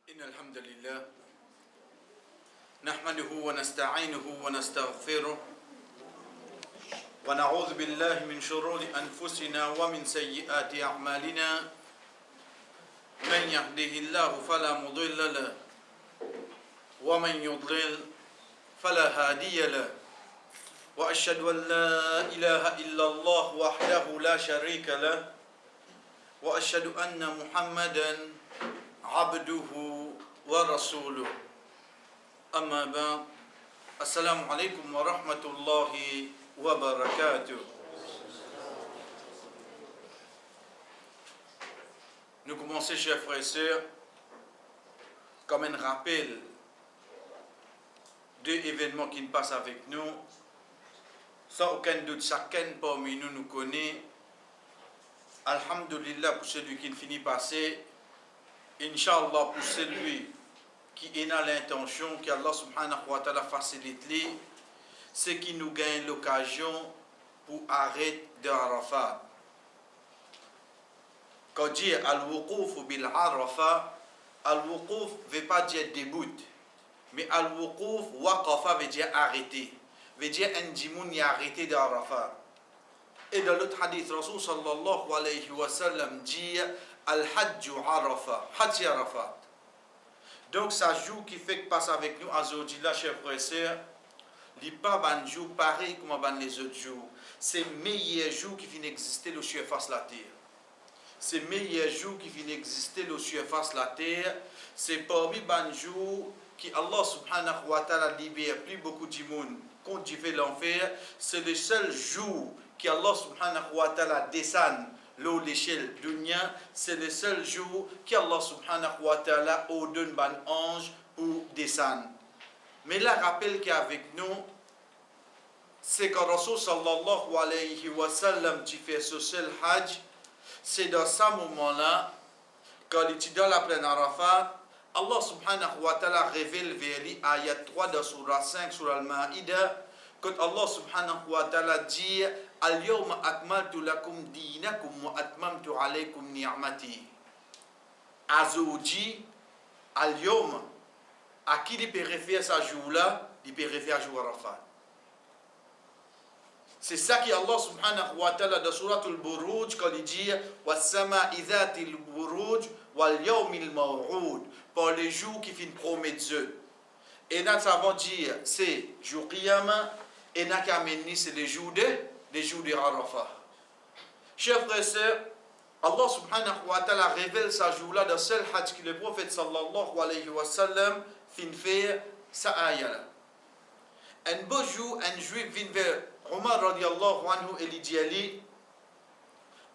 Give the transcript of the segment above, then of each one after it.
إن الحمد لله نحمده ونستعينه ونستغفره ونعوذ بالله من شرور أنفسنا ومن سيئات أعمالنا من يهده الله فلا مضل له ومن يضلل فلا هادي له وأشهد أن لا إله إلا الله وحده لا شريك له وأشهد أن محمدا عبده ورسوله أما بعد السلام عليكم ورحمة الله وبركاته. Nous commençons, chers frères et sœurs, comme un rappel deux événements qui nous passent avec nous. Sans aucun doute, chacun parmi nous connaît. Alhamdulillah pour celui qui ne finit pas passer. Inch'Allah pour celui qui a l'intention qu'Allah subhanahu wa ta'ala facilite lui, c'est qui nous gagne l'occasion pour arrêter de Arafat. Quand dit al-wuquf bil Arafat, al-wuquf ne veut pas dire début, mais al-wuquf waqafa veut dire arrêter, veut dire un dimoun y arrêté de Arafat. Et dans l'autre hadith, Rasul sallallahu alayhi wa sallam dit Al-Hajju Arafat, Hajj Arafat. Donc, ça jour qui fait que passe avec nous aujourd'hui, là, chers frères et sœurs, il n'est pas un jour pareil comme les autres jours. C'est le meilleur jour qui vient exister le surface de la terre. C'est le meilleur jour qui vient exister le surface de la terre. C'est parmi les jours qui Allah subhanahu wa ta'ala libère plus beaucoup de monde contre du fait l'enfer. C'est le seul jour qui Allah subhanahu wa ta'ala descend l'eau l'échelle dunya, c'est le seul jour qu'Allah subhanahu wa ta'ala ordonne ban ange pour descendre. Mais là, rappel qu'avec nous, c'est quand Rasul sallallahu alayhi wa sallam tu fais ce seul hajj, c'est dans ce moment-là, quand il est dans la plaine Arafat, Allah subhanahu wa ta'ala révèle vers lui, ayat 3 de surah 5 sur Al-Ma'ida, quand Allah subhanahu wa ta'ala dit Al-yawma akmaltu lakum dinakum wa atmamtu alaykum ni'mati. Azoudi, Al-yawma, à qui il peut référer ce jour-là, il peut référer à jour Arafat. C'est ça qui Allah subhanahu wa ta'ala dans surat al-Buruj quand il dit was-sama'i dhatil buruj wal yawmil maw'ud, pour les jours qui finissent promettre. Et nous avons dit c'est jour Qiyamah. Et n'a qu'à mener, c'est les jours de Arafat. Chers frères et sœurs, Allah subhanahu wa ta'ala révèle ce jour-là dans le seul hajj que le prophète sallallahu alayhi wa sallam fin faire sa ayah. Un beau jour, un juif vient vers Omar radiallahu anhu et il dit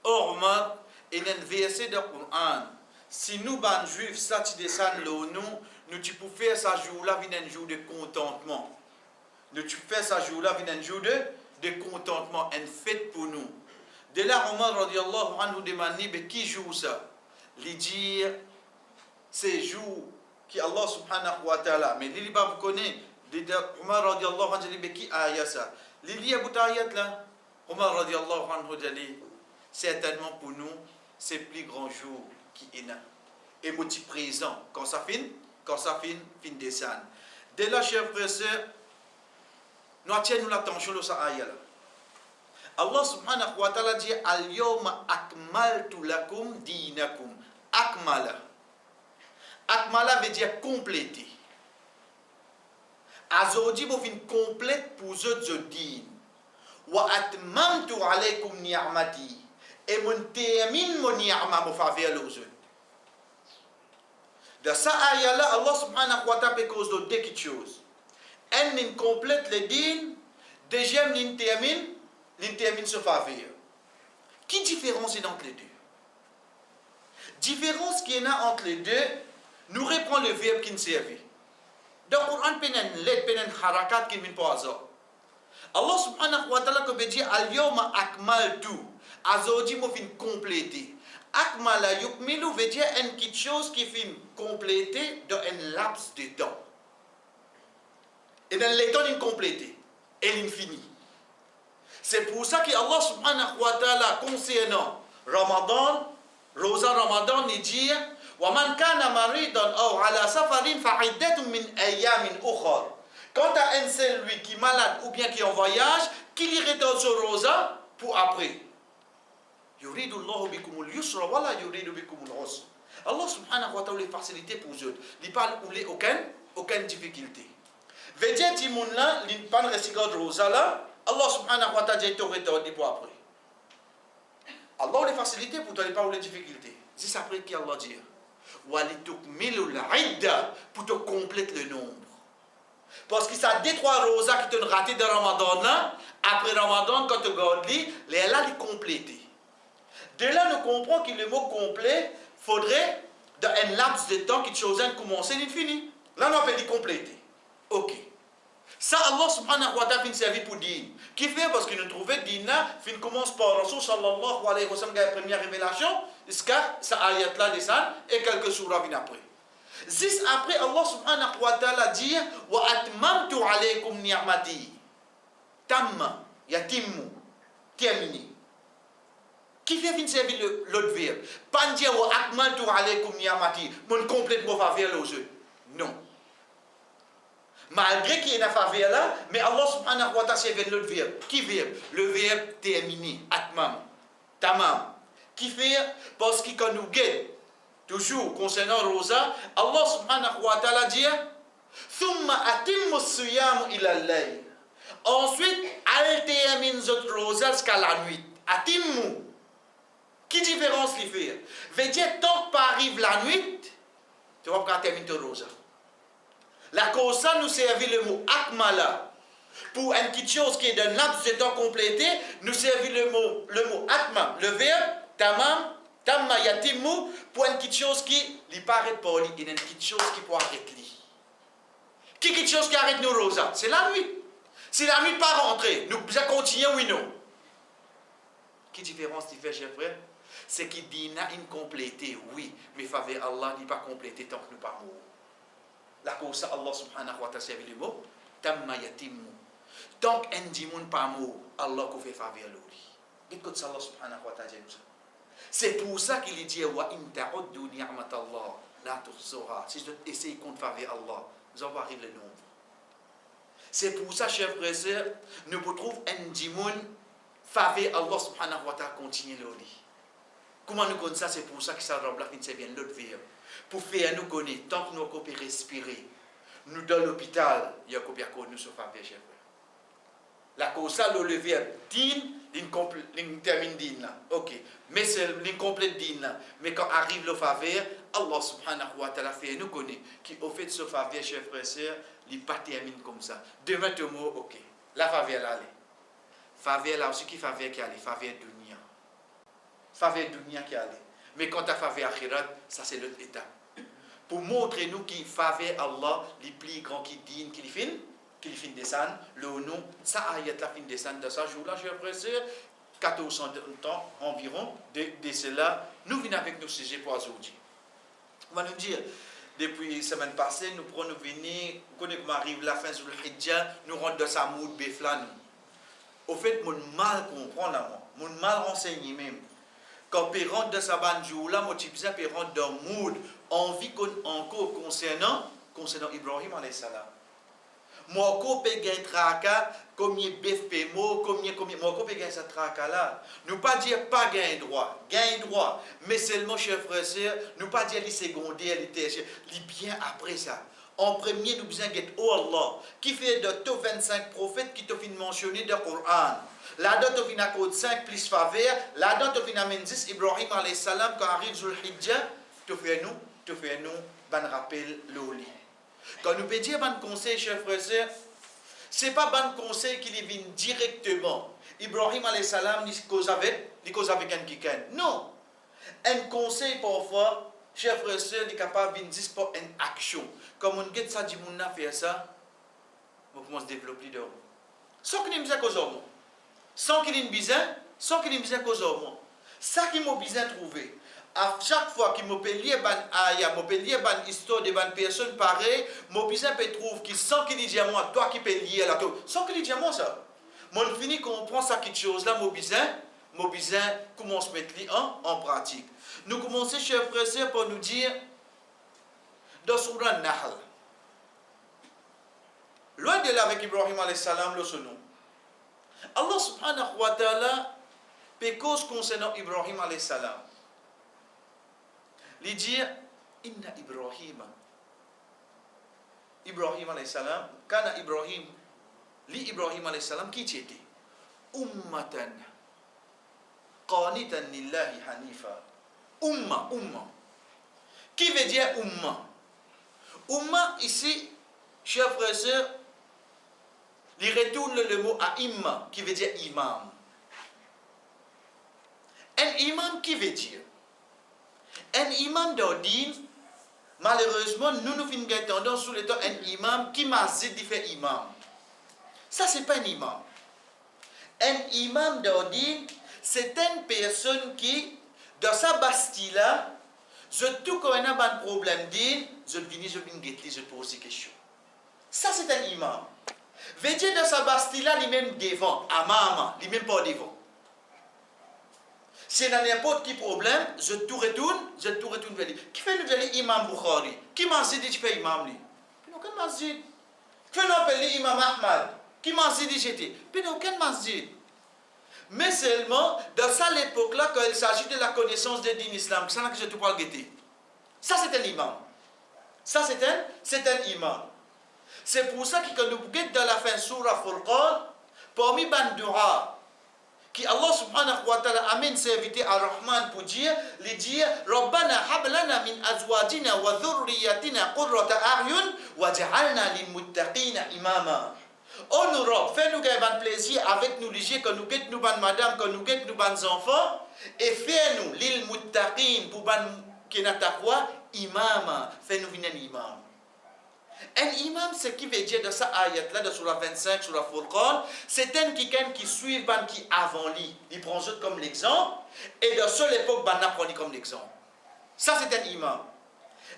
oh Omar, il y a un verset de Coran. Si nous, ban juifs, ça tu descends nous tu peux faire ce jour-là, un jour de contentement. Tu fais ce jour-là, un jour de contentement, une fête pour nous. De là, Omar radiallahu anhu demande, mais qui joue ça? Il dit, c'est jour qui Allah subhanahu wa ta'ala. Mais il dit, vous connaissez, Omar radiallahu anhu dit, mais qui a ça? Il dit, vous ayat là, Omar radiallahu anhu dit, certainement pour nous, c'est le plus grand jour qui est là. Et moi, présent, quand ça fin descendre. De là, chers frères et sœurs, nous attirons l'attention de cette ayah. Allah subhanahu wa ta'ala dit Al-yawma akmaltu lakum dinakum. Akmala. Akmala veut dire compléter. Aujourd'hui, vous finissez complète pour eux din. Wa atmamtu alaykum ni'mati. Et mon termine mon ni'ma mon faveur aux autres. Dans cette ayah-là, Allah subhanahu wa ta'ala cause de deux choses. Un ligne complète le din, deuxième ligne termine ce faveur. Quelle différence est entre les deux? Différence qu'il y a entre les deux, nous reprend le verbe qui nous servait. Dans le Coran, il y a une lettre, il y a une harakat qui vient pour hasard. Allah subhanahu wa ta'ala comme dit Al-yawma akmaltu. Azodi mo fin compléter. Akmala yukmilu veut dire une petite chose qui fin compléter dans un laps de temps. Et dans le temps incomplété et l'infini. C'est pour ça que Allah subhanahu wa ta'ala concernant Ramadan, Rosa Ramadan, il dit وَمَنْ كَانَ مَرِيضًا أَوْ عَلَى سَفَرٍ فَعِدَّةٌ مِّنْ أَيَّامٍ أُخَرٍ. Quand à un seul lui qui est malade ou bien qui est en voyage, qu'il y retourne sur rosa pour après. يُرِيدُ اللَّهُ بِكُمُ الْيُسْرَ وَلَا يُرِيدُ بِكُمُ الْعُسْرَ. Allah subhanahu wa ta'ala les faciliter pour eux. Il parle où les aucune difficulté. Veut dire que mon là, il pas de rosa là, Allah subhanahu wa ta'ala dit te retourner pour après. Allah les faciliter pour toi les pas les difficultés. C'est après qu'Allah dit wa litukmilu al-idda pour te compléter le nombre. Parce que ça des trois rosas qui te raté de Ramadan là, après Ramadan quand tu regardes les là les compléter. De là nous comprenons que le mot complet faudrait dans un laps de temps qui chose commencer et fini. Là on appelle les compléter. OK. Ça Allah subhanahu wa ta'ala fin servi pour dire. Qui fait parce que nous trouvons din là fin commence par Rasul sallallahu alayhi wa sallam la première révélation, jusqu'à ça ayat là descend et quelques surahs viennent après. Juste après Allah subhanahu wa ta'ala dit wa atmamtu alaykum ni'mati. Tamma yatimmu terminé. Qui fait fin servir l'autre verbe? Pas dire wa atmamtu alaykum ni'mati, mon complètement faveur aux yeux. Non. Malgré qu'il y ait une faveur là, mais Allah subhanahu wa ta'ala servi l'autre verbe. Qui verbe? Le verbe terminé, atmam, tamam. Qui fait parce que quand nous guettons, toujours concernant Rosa, Allah subhanahu wa ta'ala dit Thumma atimmu siyam ila al-layl. Ensuite, termine votre Rosa jusqu'à la nuit. Atimmu. Qui différence qui fait? Veut dire, tant que pas arrive la nuit, tu vas pas terminer ton Rosa. La cause ça nous servit le mot akmala. Pour une petite chose qui est d'un laps de temps complété, nous servit le mot atma, le verbe tamam, tamma yatimmu, pour une petite chose qui lui paraît poli, et une petite chose qui peut arrêter lui. Qui petite chose qui arrête nos rosas? C'est la nuit. Si la nuit pas rentrée, nous continuons oui non. Qui différence il fait, chers frères? C'est qu'il dit une complété, oui, mais faveur Allah n'est pas complété tant que nous pas mourons. La cause Allah subhanahu wa ta'ala servi le mot tamma yatimmu. Tant qu'un dimoun pas mort, Allah ko fait faveur lui. Qu'est-ce que Allah subhanahu wa ta'ala dit ça? C'est pour ça qu'il dit wa in ta'uddu ni'matallah la tuhsuha. Si je essaye contre faveur Allah, nous allons arriver le nombre. C'est pour ça, chers frères et sœurs, nous retrouvons un dimoun faveur Allah subhanahu wa ta'ala continue le lui. Comment nous connaissons ça? C'est pour ça que ça remplace bien l'autre verbe. Pour faire nous connaître, tant que nous pouvons respirer, nous dans l'hôpital, il y a combien de nous sur faveur, chers frères. La cause ça, le verbe din, termine din là. Ok. Mais c'est l'incomplète din là. Mais quand arrive le faveur, Allah subhanahu wa ta'ala fait nous connaître qui au fait ce faveur, chers frères et sœurs, il pas termine comme ça. Demain, tout mot, ok. La faveur là, faveur là aussi qui faveur qui allait, faveur dunya. Faveur dunya qui allait. Mais quand tu as faveur akhirat, ça c'est l'autre étape. Pour montrer nous qui faveur Allah, les plus grands qui dînent, qui fin descendre, le nom, ça ayat la fin descendre de ça jour-là, j'ai l'impression, 1400 ans environ, de cela, nous venons avec nos sujets pour aujourd'hui. On va nous dire, depuis la semaine passée, nous prenons venir, quand on arrive la fin sur le Hijjah, nous rentrons dans sa mood béflan. Au fait, mon mal comprend là, mon mal renseigné même. Quand on rentre dans sa bande jour-là, mon type ça, on rentre dans le mood, envie encore concernant Ibrahim alayhi salam. Moi, quand je gagne traka, comme il bef pémo, moi, quand je gagne ce traka là, nous pas dire pas gain droit, mais seulement, chers frères et sœurs, nous pas dire les secondaires, les tertiaires, les bien après ça. En premier, nous besoin de oh Allah, qui fait de tous 25 prophètes qui te fin mentionner dans le Coran. Là-dedans, tu viens à 5 plus faveur, là-dedans, tu viens à 10, Ibrahim alayhi salam, quand arrive sur le Hijjah, tu fais nous, ban rappel l'oli. Quand nous pédions ban conseil, chers frères et sœurs, ce n'est pas ban conseil qui vient directement. Ibrahim alayhi salam, il cause avec un kikan. Non. Un conseil parfois, chers frères et sœurs, il est capable de dire pour une action. Comme on dit ça, dit mon a fait ça, on commence à développer de sans qu'il y ait besoin cause au sans qu'il y ait besoin cause au monde. Ça qui m'a besoin trouver. À chaque fois qu'il m'a payé ban histoire de ban personne pareil, m'a besoin peut trouve qui sans qu'il y ait moi toi qui peut lier là tout. Sans qu'il y ait moi ça. Mon fini comprend ça quelque chose là m'a besoin commence mettre en pratique. Nous commençons, chers frères et sœurs, par nous dire, dans Surah Nahl, loin de là avec Ibrahim alayhi salam, le nom. Allah subhanahu wa ta'ala, peut cause concernant Ibrahim alayhi salam. Il dit, Inna Ibrahim alayhi salam, kana Ibrahim, li Ibrahim alayhi salam, qui était? Ummatan, qanitan lillahi hanifa. Umma. Qui veut dire umma? Umma, ici, chers frères et sœurs, il retourne le mot à imma, qui veut dire imam. Un imam, qui veut dire? Un imam d'ordine, malheureusement, nous finissons tendance sous le temps un imam qui m'a dit fait imam. Ça, c'est pas un imam. Un imam d'ordine, c'est une personne qui, dans sa bastille-là, je tout quand on a un problème d'île, je viens guetter, je pose des questions. Ça, c'est un imam. Veut dire dans sa bastille-là, lui-même devant, amama, lui-même pas devant. Si dans n'importe quel problème, je tout retourne vers lui. Qui fait nous dire imam Bukhari? Qui m'a dit que tu fais imam lui? Puis aucun masjid. Qui fait nous appeler imam Ahmad? Qui m'a dit que j'étais? Puis aucun masjid. Mais seulement, dans ça l'époque-là, quand il s'agit de la connaissance de din islam, c'est là que je te parle guetter. Ça, c'est un imam. Ça, c'est un imam. C'est pour ça que quand nous guettons dans la fin surah Furqan, parmi ban dua, qui Allah subhanahu wa ta'ala amène s'inviter à Rahman pour dire, les dire, Rabbana hablana min azwajina wa dhurriyatina qurrata a'yun wa ja'alna lil muttaqina imama. Oh nous Rob, fais-nous un plaisir avec nous, les quand nous guettons nous ban madame, quand nous guettons nous ban enfants, et fais-nous lil muttaqin pour ban qui n'a ta quoi, imama, fais-nous venir un imam. Un imam, ce qui veut dire dans sa ayat-là, de sur la 25, sur la Furqan, c'est un qui suit, qui avant lui. Il prend eux comme l'exemple, et dans cette époque, il prend comme l'exemple. Ça, c'est un imam.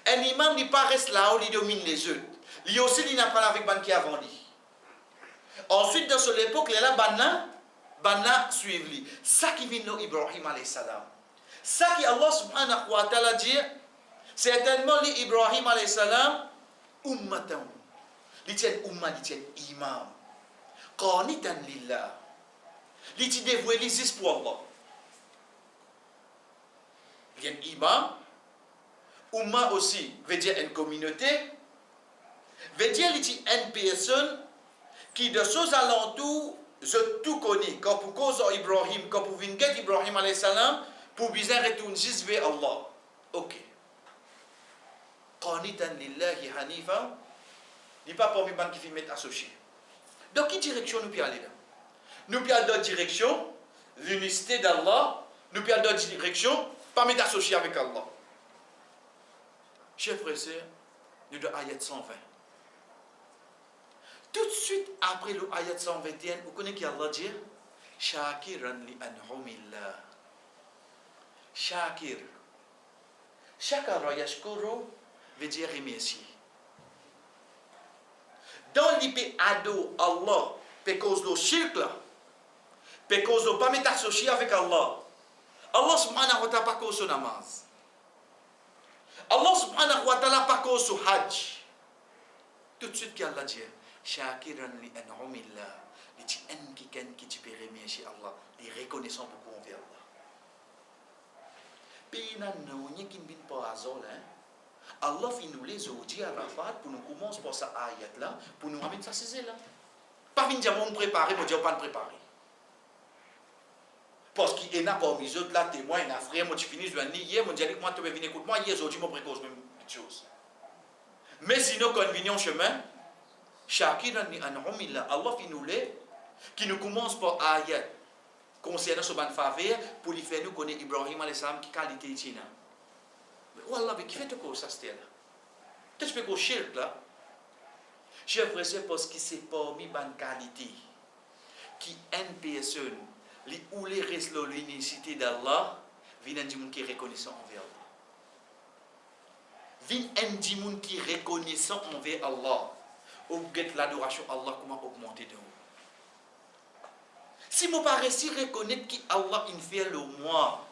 Un imam, il ne reste là où il domine les autres. Lui aussi, il n'apprend avec ban qui avant lui. Ensuite, dans cette époque, il est là, banna suivre lui. Ça qui vient de Ibrahim alayhi salam. Ça qui Allah subhanahu wa ta'ala dit, certainement, Ibrahim alayhi salam, ummatan. Il tient umma, il tient imam. Qanitan lillah. Il tient dévoué les pour Allah. Il y a un imam. Umma aussi veut dire une communauté. Veut dire il y a une personne qui de ses alentours, je tout connais. Quand pour cause Ibrahim, quand pour venir Ibrahim alayhi salam, pour bien retourner juste vers Allah. Ok. Qanitan lillahi hanifa, il n'est pas pour mes banques qui filment associés. Dans quelle direction nous pouvons aller là? Nous pouvons aller dans la direction, l'unicité d'Allah, nous pouvons aller dans la direction, pas mettre associé avec Allah. Chers frères et sœurs, nous devons ayat 120. Tout de suite après le ayat 121, vous connaissez qu'Allah dit Shakiran li anhumillah. Shakir. Shakara yashkuru veut dire remercier. Dans l'IP ado Allah, parce que le shirk là, parce que ne pas mettre associé avec Allah. Allah subhanahu wa ta'ala pas cause son namaz. Allah subhanahu wa ta'ala pas cause son hajj. Tout de suite qu'Allah dit Shakiran li an'umillah. Il dit en qui tu peux remercier Allah, il reconnaissant beaucoup envers Allah. Puis nan non n'y qui bin pas azol hein. Allah fait nous les aujourd'hui à Rafat pour nous commencer par sa ayat là, pour nous amener ça c'est là. Pas venir dire on préparer, mon Dieu pas préparer. Parce qu'il y en a parmi eux là témoin, il y a frère, moi tu finis je vais hier, mon Dieu moi tu veux venir écoute moi hier aujourd'hui mon précoce même chose. Mais sinon quand on vient en chemin, Shakiran ni an'umillah, Allah fait nous les qui nous commence par ayat concernant ce ban faveur pour lui faire nous connaître Ibrahim alayhi salam qui qualité ici là. Wallah, mais qui fait quoi ça c'était là? Qu'est-ce que tu peux shirk là? Chers frères, c'est parce que c'est parmi bonne qualité qui une personne où les restes l'unicité d'Allah vient un monde qui est reconnaissant envers Allah. Vient un monde qui est reconnaissant envers Allah. Ou get l'adoration Allah comment augmenter de vous. Si vous ne pas réussir à reconnaître qu'Allah il fait le moi,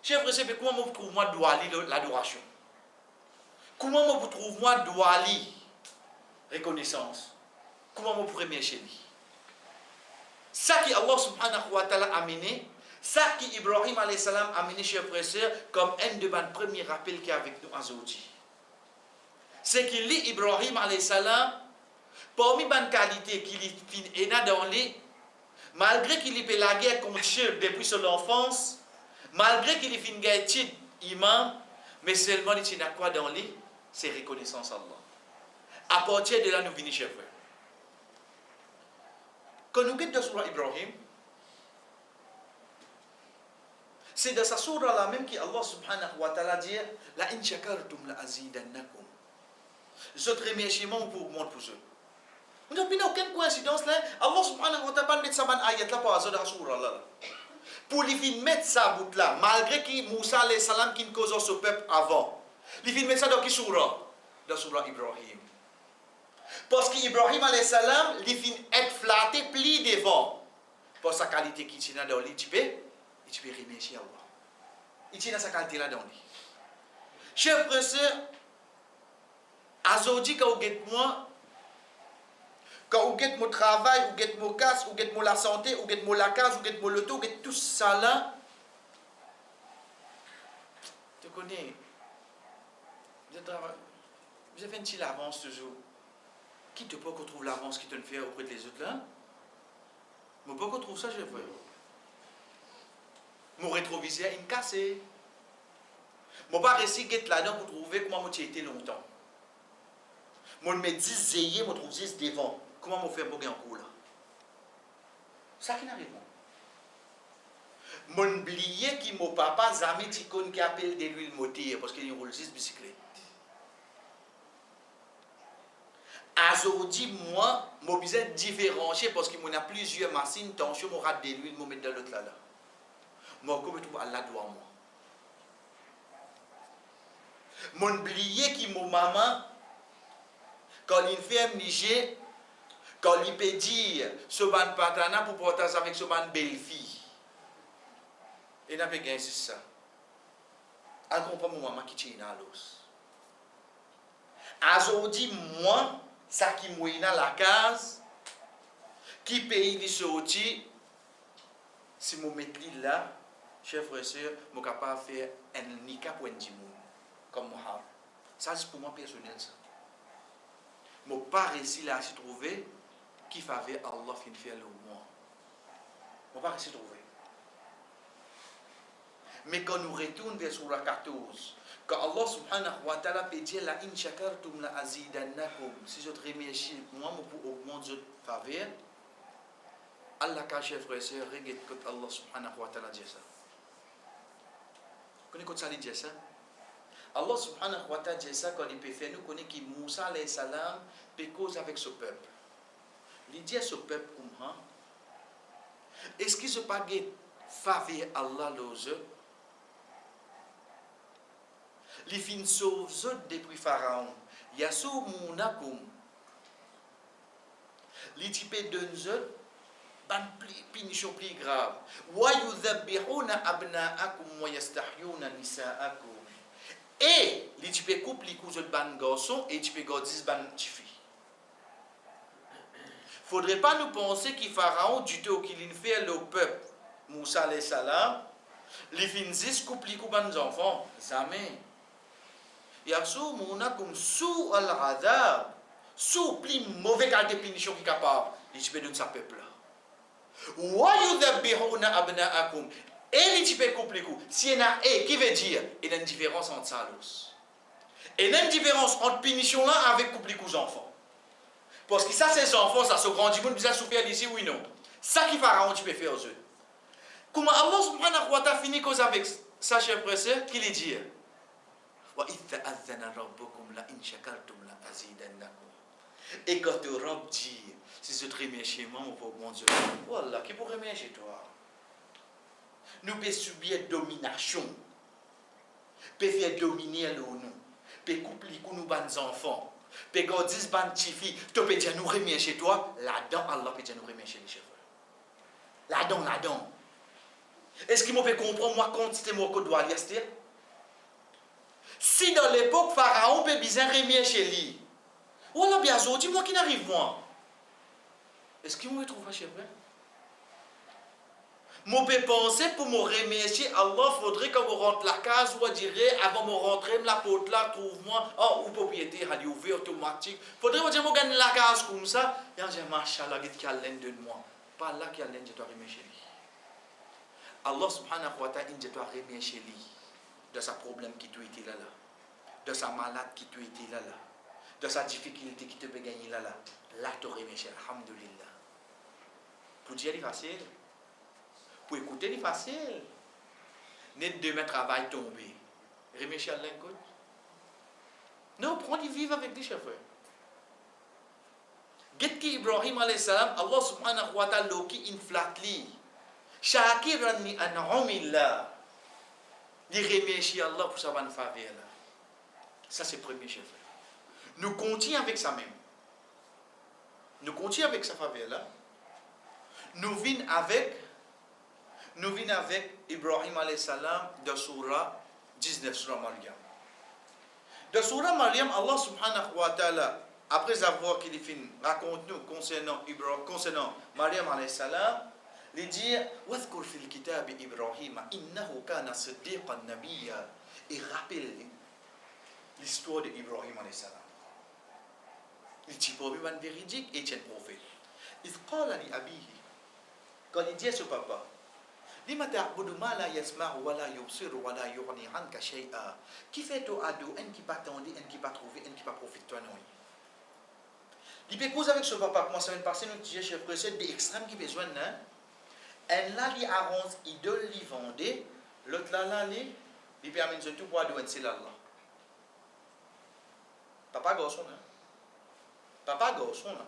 Chers frères, c'est comment vous trouvez moi douali l'adoration? Comment vous trouvez moi douali reconnaissance? Comment vous premier chez lui? Ça qui Allah subhanahu wa ta'ala a amené, ça qui Ibrahim alayhi salam a amené, chers frères, comme un de mes premiers rappels qui est avec nous aujourd'hui. C'est qu'il lit Ibrahim alayhi salam, parmi les qualités qu'il a dans lui, malgré qu'il ait la guerre contre Dieu depuis son enfance, malgré qu'il ait fait une guerre imam, mais seulement il a quoi dans lui? C'est reconnaissance à Allah. À partir de là, nous venons, chers frères. Quand nous regardons sur Ibrahim, c'est dans sa surah là même qu'Allah subhanahu wa ta'ala dit la in shakartum la azidannakum. Je te remercie pour augmenter pour eux. Nous n'avons aucune coïncidence là. Allah subhanahu wa ta'ala met ça dans ayat là pour dans la surah là. Pour lui mettre ça bout là, malgré que Moussa alayhi salam qui ne cause ce peuple avant. Il mettre ça dans quelle surah? Dans surah Ibrahim. Parce qu'Ibrahim alayhi salam, il finit être flatté, plié devant. Pour sa qualité qui tient dans lui, tu peux remercier Allah. Il tient sa qualité là dans lui. Chers frères et sœurs, aujourd'hui, quand vous êtes moi, quand vous êtes mon travail, vous êtes mon casse, vous êtes mon la santé, vous êtes mon la case, vous êtes mon loto, vous êtes tout ça là, tu connais, vous avez une petite avance toujours. Qui te peut qu'on trouve l'avance qui te le fait auprès des autres là? Mais pas qu'on trouve ça, je veux. Mon rétroviseur est cassé. Mon pas réussi à là-dedans pour trouver comment j'ai été longtemps. Mon me dit zéyer, mon trouve juste devant. Comment mon faire bouger en cours là? Ça qui n'arrive pas. Mon oublié qui mon papa jamais ticone qui appelle de l'huile moteur parce qu'il roule juste bicyclette. Aujourd'hui, moi, je suis besoin de différencier parce qu'il y a plusieurs machines, tension, je rate de l'huile, je mets dans l'autre là. Moi, comme je trouve Allah doit moi. Mon oublié qui mon maman, quand il fait un Niger, quand il peut dire ce ban patana pour porter avec ce ban belle-fille. Et n'a pas gagné ça. Elle comprend mon maman qui tient dans l'os. Aujourd'hui, moi, ça qui mouille dans la case, qui paye les sorties, si je mets là, chers frères et sœurs, je suis capable de faire un nika pour un dimoun, comme moi. Ça, c'est pour moi personnel. Je n'ai pas réussi là à se trouver qui fait Allah fin faire le moi. Je n'ai pas réussi à trouver. Mais quand nous retournons vers Surah 14, quand Allah subhanahu wa ta'ala peut dire la in shakartum la azidannakum, si je te remercie, moi, pour augmenter votre faveur, Allah, chers frères et sœurs, regarde quand Allah subhanahu wa ta'ala dit ça. Vous connaissez quand ça dit ça? Allah subhanahu wa ta'ala dit ça quand il peut faire nous connaître que Moussa alayhi salam peut causer avec ce peuple. Il dit à ce peuple comment? Est-ce qu'il se pas faveur Allah les eux? Les fins sauve depuis Pharaon. Yassou mounakum. Les types d'un ban punition plus grave. Wa yudhabbihuna abna'akum wa yastahyuna nisa'akum. Et les types couple les cousins ban garçon et types gardis ban tifi. Faudrait pas nous penser que Pharaon du tout qu'il fait le peuple Moussa alayhi salam, les fins 10 couple les ban enfants, jamais. Yasumuna comme sous al-adab, sous plus mauvais qualité de punition qui est capable, les types de sa peuple là. Wa yudhabbihuna abna'akum. Et les types couple si il y a qui veut dire il y a une différence entre ça et il y a une différence entre punition là avec couple les enfants. Parce que ça ces enfants ça se grandit bon bizarre souffrir d'ici oui non. Ça qui Pharaon tu peux faire aux eux. Comment Allah subhanahu wa ta'ala finit cause avec ça chers frères et sœurs qui les dit et quand tu Rab dit, si je te remercie, moi, pour mon Dieu, voilà, qui pourrait remercier toi? Nous pouvons subir domination, peut faire dominer nous, peut coupler nous nos enfants, peut garder nos filles, tu peux dire nous remercier toi, là-dedans, Allah peut dire nous remercier les chefs. Là-dedans. Est-ce qu'il m'a fait comprendre, moi, quand c'était moi que dois aller? Si dans l'époque, Pharaon peut bien remettre chez lui, voilà bien sûr, dis-moi qui n'arrive moi. Est-ce qu'il m'a trouvé chez moi? Moi, je penser pour me remercier Allah, il faudrait que je rentre la case ou dirais avant de rentrer, la porte là, trouve-moi, oh, ou propriété, elle est ouverte automatique. Il faudrait que je gagne la case comme ça. Et on dit, Machallah, il y a l'un de moi. Pas là qu'il y a l'un de toi remercier lui. Allah subhanahu wa ta'ala, il doit remercier lui de sa problème qui t'a été là, de sa malade qui t'a été là, de sa difficulté qui te peut gagner là. Là, tu remercies, alhamdulillah. Pour dire, c'est facile. Pour écouter, c'est facile. Net demain travail tombé. Remercier Allah, écoute. Non, prends du vivre avec des chefs. Get ki Ibrahim alayhi salam, Allah subhanahu wa ta'ala loki inflatli. Shakiran ni an'umillah. Il remercie Allah pour sa bonne faveur. Ça, c'est le premier chef. Nous continuons avec ça même. Nous continuons avec sa faveur là. Nous venons avec Ibrahim alayhi salam de surah 19, surah Maryam. De surah Maryam, Allah subhanahu wa ta'ala, après avoir qu'il raconte-nous concernant Maryam alayhi salam, il dit وَاذْكُرْ فِي الْكِتَابِ إِبْرَاهِيمَ إِنَّهُ كَانَ صِدِّيقًا نَبِيًّا. Et rappelle l'histoire d'Ibrahim alayhi salam. Il dit problème véridique et tient prophète. Il قال لأبيه, quand il dit à ce papa, لما تعبد ما لا يسمع ولا يبصر ولا يغني عنك شيئا. Qui fait ton ado, un qui pas tendre, un qui pas trouvé, un qui pas profite toi non. Il peut causer avec ce papa, comment ça vient de passer, nous disons chef précède des extrêmes qui besoin hein. Un là li arrange idole li vendait, l'autre là li permet de tout pour ado c'est là. Papa garçon hein. Papa garçon hein.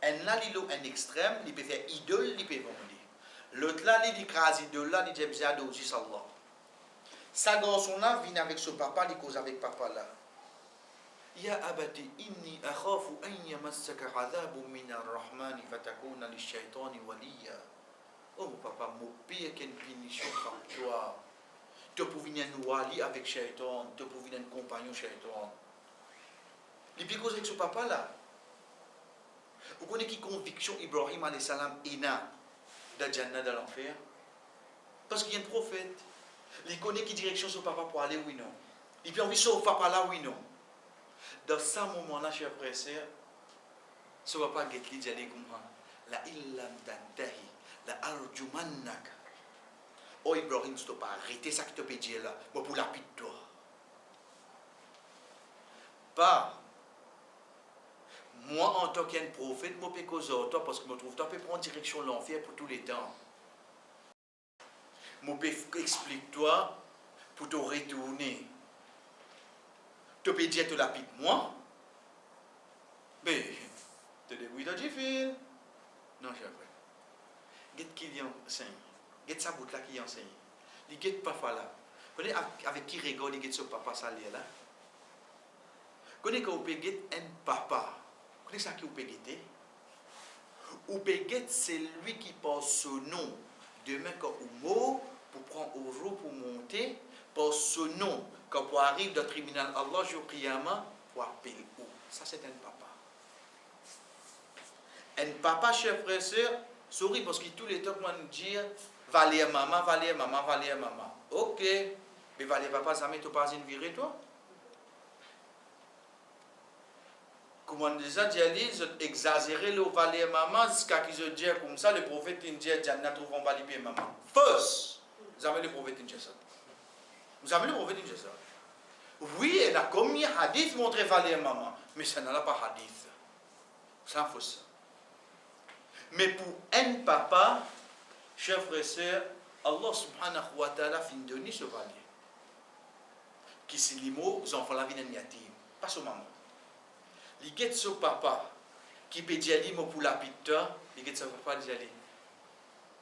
Un là li un extrême, il peut faire idole, il peut vendre. L'autre là, il dit crase de là, il dit bien d'oser Allah. Sa garçon là vient avec ce papa, il cause avec papa là. Ya abati inni akhafu an yamassaka adhabun min ar-rahman fatakuna lish-shaytani waliya. Oh papa, mon pire qu'une punition par toi. Tu peux venir nous wali avec shaitan, tu peux venir un compagnon shaitan. Il peut cause avec ce papa là. Vous connaissez qui conviction Ibrahim alayhi salam ina de Jannah de l'enfer? Parce qu'il y a un prophète. Il connaît qui direction son papa pour aller, oui, non. Il peut envie sauver papa là, oui, non. Dans ce moment-là, chers frères et sœurs, ce papa qui dit la illam tantahi, la arjumannak. Oh Ibrahim, tu ne dois pas arrêter ça qui te peut dire là, mais pour la pite toi. Pas. Moi, en tant qu'un prophète, je peux causer toi parce que je trouve que tu peux prendre direction de l'enfer pour tous les temps. Je peux expliquer toi pour te retourner. Tu peux dire tu la pipe moi. Mais, tu te débrouilles dans le fil. Non, je sais pas. Qu'est-ce qu'il y enseigne? Qu'est-ce que ça là qui enseigne? Il guette papa là. Vous connaissez avec qui rigole, il guette ce papa ça là? Vous connaissez qu'on peut guetter un papa? Vous connaissez ça qui vous peut guetter? Ou peut guetter celui qui porte ce nom demain quand au mot pour prendre au jour pour monter, porte ce nom quand pour arriver dans le tribunal Allah jour qiyamah pour appeler où? Ça c'est un papa. Un papa, chers frères et sœurs, souris parce que tous les temps qu'on nous dit valer maman, valer maman, valer maman. Ok, mais valer papa, ça ne pas une virée toi? Comment déjà dit, exagérer le valer maman, jusqu'à qu'ils se disent comme ça, le prophète dit Jannah trouve un valer maman. First, vous avez le prophète dit ça. Vous avez le prophète dit ça. Oui, il a commis hadith montré valer maman, mais ça n'a pas hadith. Ça faut ça. Mais pour un papa, chers frères et sœurs, Allah subhanahu wa ta'ala fin donner ce valet. Qui c'est les mots, les enfants la vie d'un yatim. Pas ce maman. Il guette ce papa qui peut dire les mots pour la pita, il guette ce papa qui dit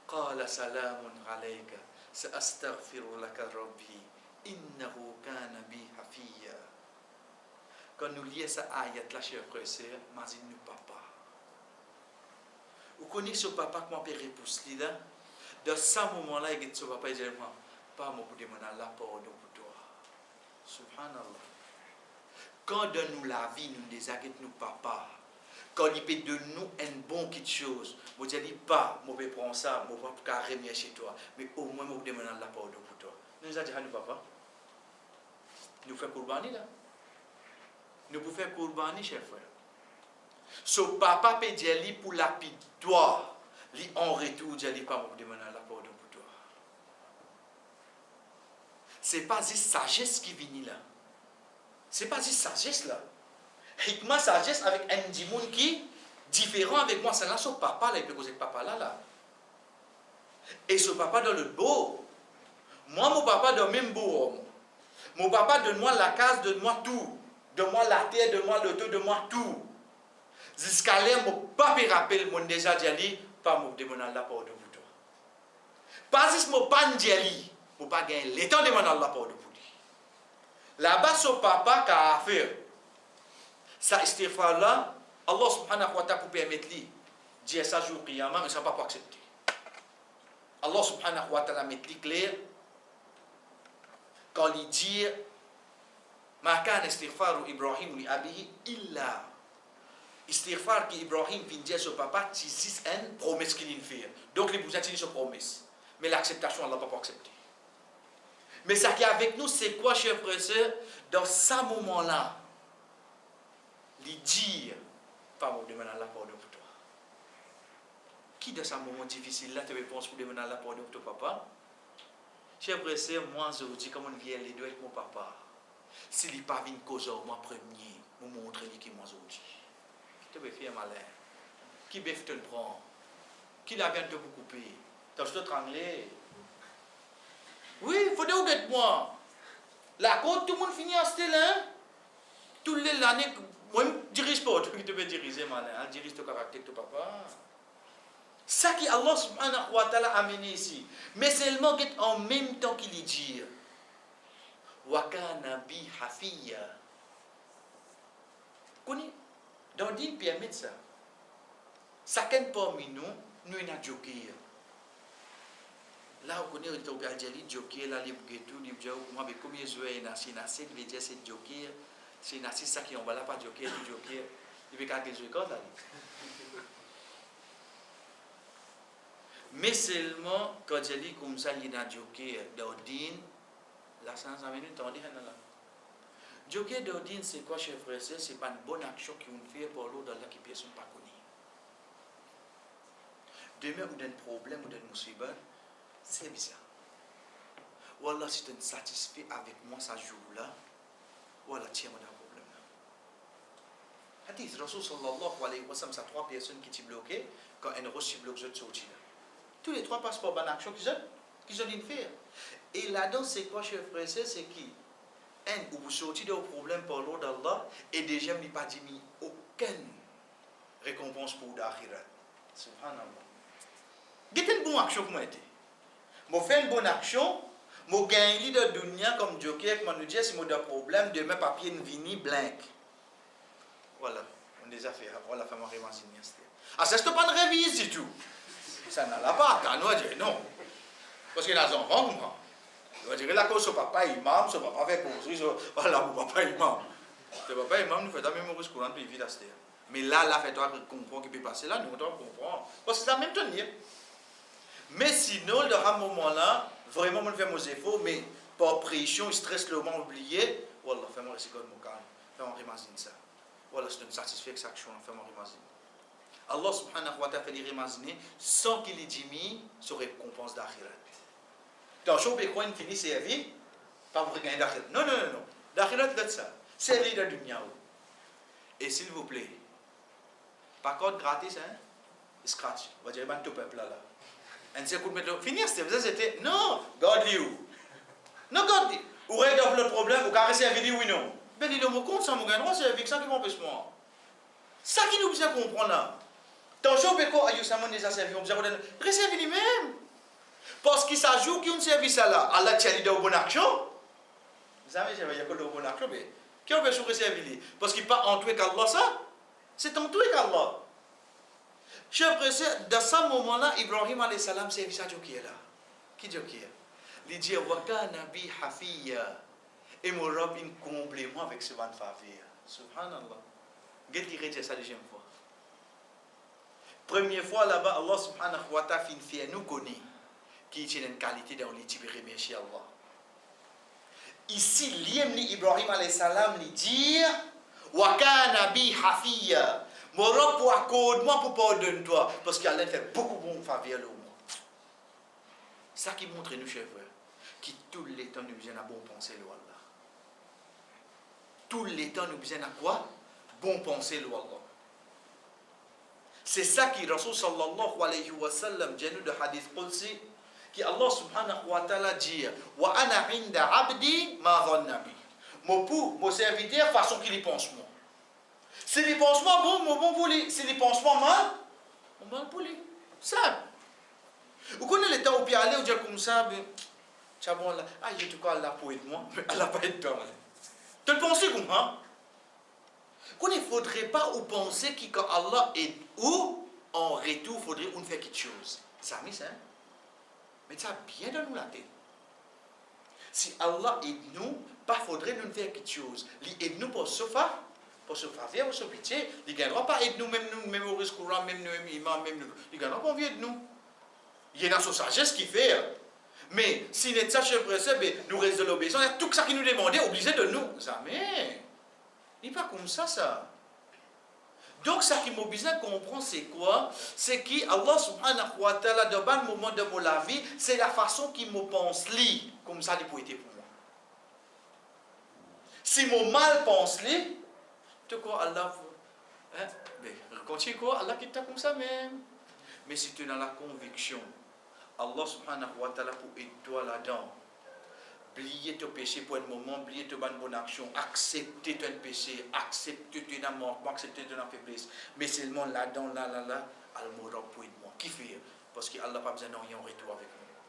Qala salamun alayka, sa'astaghfiru laka rabbi, innahu kana bi hafiya. Quand nous lisons cette ayat là, chers frères et sœurs, imagine nous papa. Vous connaissez ce papa comment peut repousser là? Dans ce moment-là, il dit papa, il dit pas moi pour demander Allah pardon pour toi. Subhanallah. Quand de nous la vie, nous désagréons nous papa. Quand il peut de nous une bonne petite chose, vous dites pas, moi je prendre ça, moi je pas remettre chez toi, mais au moins moi demander Allah pardon pour toi. Nous avons dit à nous papa, nous faisons courbani là. Nous pouvons faire courbani, chers frères. So papa peut dire pour lapide toi, lui en retour dire pas moi demander Allah pardon pour toi. C'est pas une sagesse qui vient là. C'est pas une sagesse là. Hikma sagesse avec un dimoun qui différent avec moi. C'est là son papa là, il peut causer papa là. Et ce papa dans le beau. Moi, mon papa dans le même beau. Mon papa donne-moi la case, donne-moi tout. Donne-moi la terre, donne-moi le tout, donne-moi tout. Jusqu'à là, mon papa rappelle mon déjà dit, pas mon demander Allah pardon pour toi. Pas si mon pas dit, mon pas gagner l'état de demander Allah pardon pour lui. Là-bas, son papa qu'a fait. Ça istighfar là, Allah subhanahu wa ta'ala pour permettre lui dire ça jour qiyamah, mais ça ne va pas accepter. Allah subhanahu wa ta'ala met clair quand il dit ma kana istighfaru Ibrahim li abihi illa istighfar qui Ibrahim vient dire son papa c'est une promesse qu'il fait. Donc il vous a dit une promesse, mais l'acceptation Allah ne va pas accepter. Mais ça qui est avec nous, c'est quoi, chers frères et sœurs, dans ce moment-là, lui dire, pas moi demander Allah pardon pour toi. Qui dans ce moment difficile là te répond pour demander Allah pardon pour ton papa? Chers frères et sœurs, moi je vous dis comment on vient les deux avec mon papa. S'il n'est pas venu cause moi premier, vous montrez qui moi je vous dis. Qui te veut faire malin? Qui veut te le prendre? Qui la vient te vous couper? T'as juste tranglé. Oui, il faut dire moi. La côte, tout le monde finit en style, hein? Toutes les années, moi, je ne dirige pas, tu veux diriger, malin. Je dirige ton caractère, ton papa. Ça qui Allah subhanahu wa ta'ala a amené ici. Mais seulement en même temps qu'il dit Wakana bi hafiya. Dans le din permet ça. Chacun parmi nous, nous avons joker. Là, on connaît le joker, là, les tout, les joker, moi, mais combien de joueurs il y a, c'est veut dire c'est joker, c'est ça qui on va là, pas joker, du joker, il veut qu'à jouer comme ça. Mais seulement, quand je dis comme ça, il y a un joker d'ordine, la science a venu, t'en dis, là. Joker d'ordine, c'est quoi, chers frères et sœurs? C'est pas une bonne action qu'on fait pour l'autre dans la qui personne pas connue. Demain, ou d'un problème, ou d'un musibat, c'est bizarre. Voilà, si tu es satisfait avec moi ce jour-là, voilà, tiens-moi dans le problème. Hadith, Rasul sallallahu alayhi wa sallam, c'est 3 personnes qui t'ont bloqué quand un reçu bloque, je te sortis là. Tous les 3 passent par bonne action qu'ils ont dit de faire. Et là-dedans, c'est quoi, chers frères et sœurs? C'est qui? Un, où vous sortez d'un problème par l'ordre d'Allah, et déjà, il n'y a pas dit aucune récompense pour l'akhirat. Subhanallah. Dites une bonne action pour moi. Je fais une bonne action, je gagne de dunya comme joker, comme nous dit, si j'ai un problème, demain papier ne vini blanc. Voilà, on a déjà fait, voilà, fait mon rémacine. Ah, ça, c'est pas une révise du tout. Ça n'a pas, quand on dit non. Parce qu'il y a des enfants, moi. On va dire la cause, son papa imam, son papa fait construire, voilà, mon papa imam. Le papa imam nous fait la même chose courant pour éviter la terre. Mais là, fait-toi comprendre qu'il peut passer là, nous, on doit comprendre. Parce que c'est la même tenue. Mais sinon, dans un moment-là, vraiment, on fait mes efforts, mais par pression, stress, le moment oublié, voilà, fais-moi réciter mon calme, fais-moi imaginer ça. Voilà, c'est une satisfaction, fais-moi imaginer. Allah subhanahu wa ta'ala fait les imaginer sans qu'il ait dit sur récompense d'akhirat. Dans le jour où il finit sa vie, pas pour gagner d'akhirat. Non. D'akhirat, c'est ça. C'est l'île de dunya. Et s'il vous plaît, par contre, gratis, hein, scratch. On va dire, ben, tout peuple là. Un seul coup de mettre finir, c'était non, God you. Non, God you. Ou règle le problème, ou caresser un vidéo, oui, non. Ben, il me compte ça, mon gars, c'est avec ça qui m'empêche moi. Ça qui nous besoin comprendre là. Tant que vous avez ça, déjà servi, on besoin de rester lui-même. Parce qu'il s'ajoute qu'il y a un service là. Allah tient de bonne action. Vous savez, il y a que de bonne action, mais qui on veut sur servir? Parce qu'il n'est pas entouré qu'Allah, ça. C'est entouré qu'Allah. Chers frères, dans ce moment-là, Ibrahim alayhi salam c'est ça qui est là. Qui dit qui est? Il dit Wakana bi hafiya. Et mon robe in complément avec ce van faveur. Subhanallah. Qu'est-ce qu'il dit ça deuxième fois? Première fois là-bas, Allah subhanahu wa ta'ala fait nous connaît qui est une qualité dans les types remercier Allah. Ici, l'Iemni Ibrahim alayhi salam lui dit Wakana bi hafiya. Mon robe pour accorder moi pour pardonner toi parce qu'Allah fait beaucoup de bon faveur au moi. Ça qui montre nous chers frères qui tous les temps nous besoin à bon penser le Allah. Tous les temps nous besoin à quoi? Bon penser le Allah. C'est ça qui Rasul sallallahu alayhi wa sallam dit de hadith qudsi qui Allah subhanahu wa ta'ala dit wa ana inda abdi ma dhanna bi. Mon serviteur façon qu'il y pense moi. Si les pansements bon pour lui, si les pansements mal pour lui. Ça. Vous connaissez les temps où puis aller ou dire comme ça, tiens bon là, je te crois Allah pour aider moi, mais Allah pas aider toi. Tu le penses comment? Qu'on ne faudrait pas ou penser que quand Allah aide ou en retour, il faudrait on faire quelque chose. Ça mis ça. Mais ça bien dans nous la tête. Si Allah aide nous, pas faudrait nous faire quelque chose. Il aide nous pour se faire. Pour se faveur, pour se pitié, il ne gagnera pas aider nous, même au risque courant, même nous, imam, même nous. Il ne gagnera pas envie de nous. Il y a sa sagesse qui fait. Mais si nous sommes chers, nous restons de l'obéissance, il y a tout ça qui nous demandait, obligé de nous. Jamais. Il n'est pas comme ça. Donc, ça qui m'a besoin de comprendre, c'est quoi? C'est qu'Allah subhanahu wa ta'ala, dans le moment de ma vie, c'est la façon qu'il me pense, comme ça, il peut être pour moi. Si mon mal pense, tu crois Allah mais continue quoi Allah qui t'a comme ça même mais si tu es dans la conviction Allah subhanahu wa ta'ala pour aider toi là-dedans oublier ton péché pour un moment oublier ton bonne action accepter ton péché accepter ton amour accepter ton faiblesse mais seulement là-dedans là al-moura pour aider moi qui fait parce que Allah pas besoin de rien en retour avec moi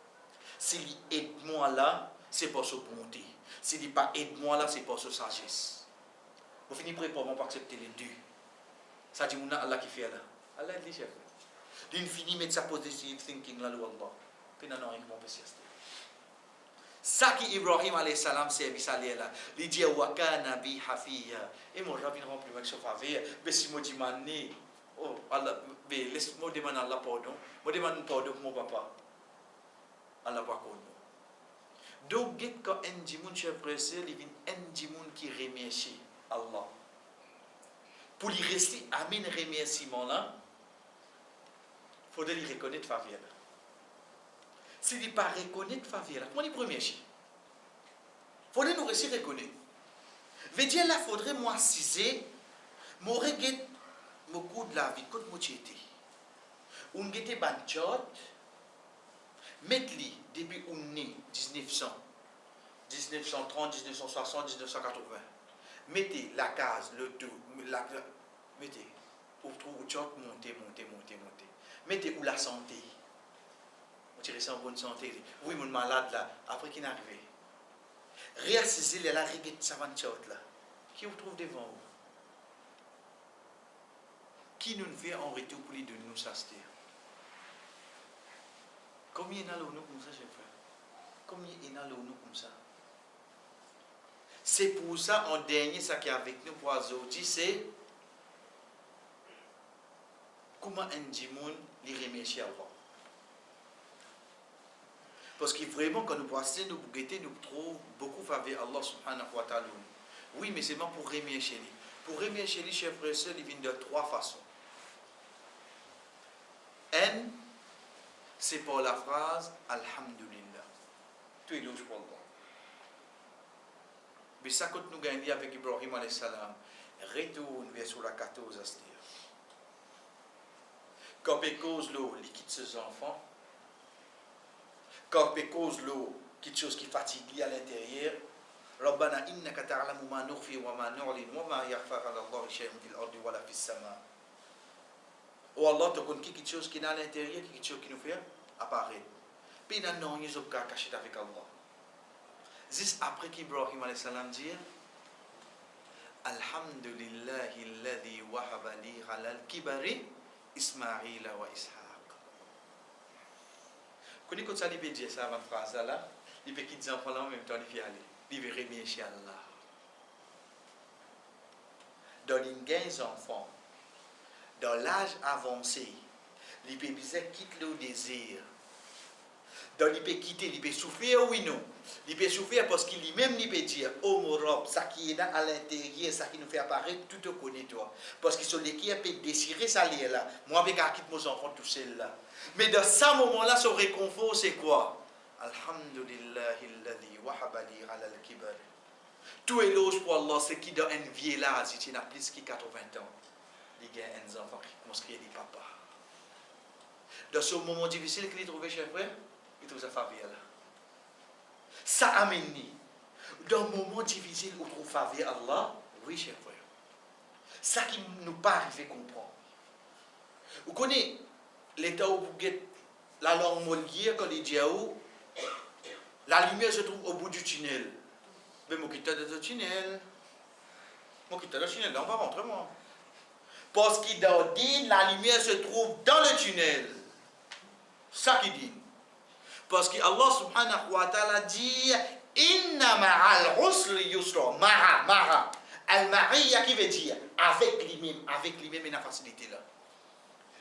s'il aide moi là c'est pour sa bonté s'il pas aide moi là c'est pour sa sagesse. Vous finissez prêt pour accepter les deux. Ça dit, Allah qui fait là. Allah dit, chef. Il finit mettre sa positive thinking là, Allah. Puis non, il va passer. Ça qui Ibrahim alayhi salam service à là. Il dit, Wakana bi hafiya. Et mon rabbi ne rend plus avec ce faveur. Mais si moi dis, oh, Allah, laisse-moi demander Allah pardon. Moi demande pardon pour mon papa. Allah va connaître. Donc, quand un dimoun chef pressé, il vient un dimoun qui remercie Allah. Pour lui rester amin remerciement là, il faudrait lui reconnaître faveur. S'il n'est pas reconnaître faveur là, comment il premier chi? Il faudrait nous réussir à reconnaître. Veut dire là, il faudrait moi ciser, moi regarder mon coup de la vie, quand moi j'étais. On était banchot, mettre-lui depuis on né 1900, 1930, 1960, 1980. Mettez la case, le tout, mettez, où montez. Mettez où la santé. Vous tirez ça en bonne santé. Oui, mon malade là, après qu'il est arrivé. Réassisez les la riguette savante là. Qui vous trouve devant vous? Qui nous fait en retour pour lui de nous s'aster? Combien il y en a nous comme ça, chef frère? Combien il y en a nous comme ça? C'est pour ça, en dernier, ça qui est avec nous pour aujourd'hui, c'est comment un dimoun les remercie Allah. Parce que vraiment, quand nous passons, nous guettons, nous trouvons beaucoup faveur Allah subhanahu wa ta'ala. Oui, mais c'est pas pour remercier lui. Pour remercier lui, chers frères et sœurs, il vient de trois façons. Un, c'est pour la phrase Alhamdulillah. Tout est louche pour Allah. Mais ça, quand nous gagnons avec Ibrahim alayhi salam, retourne vers sur la 14 à se dire. Quand il cause l'eau, il quitte ses enfants. Quand il cause l'eau, quelque chose qui fatigue à l'intérieur. ربنا إنك تعلم ما نخفي وما نعلن وما يخفى على الله شيء في الأرض ولا في السماء. Oh Allah, tu connais quelque chose qui est à l'intérieur, quelque chose qui nous fait apparaître. Puis il y a non, il y a caché avec Allah. Juste après qu'Ibrahim alayhi salam dit Alhamdulillahi alladhi wahaba li ala al-kibari Ismaïla wa Ishaq. Quand il ça, il peut dire ça avant de phrase là, il peut quitter les enfants là en même temps, il peut aller. Il veut remercier Allah. Dans les 15 enfants, dans l'âge avancé, il peut quitter le désir. Donc il peut quitter, il peut souffrir, oui non. Il peut souffrir parce qu'il lui-même il peut dire, oh mon robe, ça qui est à l'intérieur, ça qui nous fait apparaître, tout te connaît toi. Parce que sur les qui peut désirer ça là. Moi avec quitter mes enfants tout seul là. Mais dans ce moment-là, son réconfort c'est quoi? Alhamdulillahi alladhi wahaba li ala al-kibar. Tout éloge pour Allah, c'est qui dans une vie là, si tu as plus que 80 ans, il y a un enfant qui construit des papas. Dans ce moment difficile qu'il trouve chez frère, il trouve sa famille là. Ça amène dans le moment difficile où trouve faveur Allah, oui cher frère. Ça qui nous pas arrivé comprendre. Vous connaissez l'état où vous êtes la langue molière quand il dit où la lumière se trouve au bout du tunnel. Mais moi qui t'ai dans le tunnel. Moi qui t'ai dans le tunnel, là on va rentrer moi. Parce qu'il dit la lumière se trouve dans le tunnel. Ça qui dit. Parce que Allah subhanahu wa ta'ala dit inna ma'al usri yusra. Ma'a. Al-ma'iyya qui veut dire avec lui-même et la facilité là.